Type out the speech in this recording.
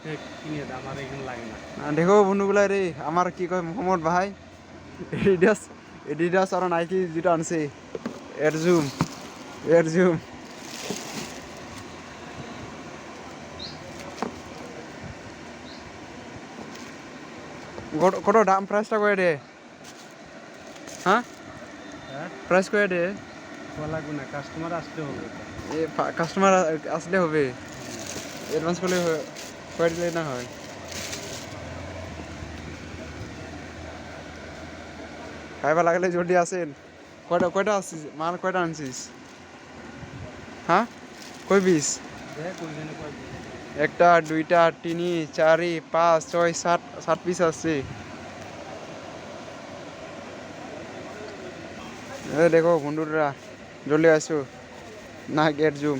কিনে দে, আমার এখানে লাগে না। দেখো বন্ধুগুলা রে, আমার কি কয় মোহাম্মদ ভাই এডিডাস এডিডাস আর নাইকি যেটা আনছে এর জুম কত দাম প্রাইসটা কয়ে দে। হ্যাঁ, হ্যাঁ, প্রাইস কয়ে দে। বলা লাগবে না, কাস্টমার আসলে হবে তো। কাস্টমার আসলে হবে, অ্যাডভান্স করলে কয়ে দিলে না হয়। খাইবা লাগলে জলদি আসেন। কয়টা আসছিস মাল, কয়টা আনছিস? হ্যাঁ, কই পিস? দেখ ওইখানে কয় পিস। একটা, দুইটা, তিনি, চারি, পাঁচ, ছয়, সাত, 7 পিস আসছে। দেখো বন্ধুরা, জলদি আসো না, গেট জুম।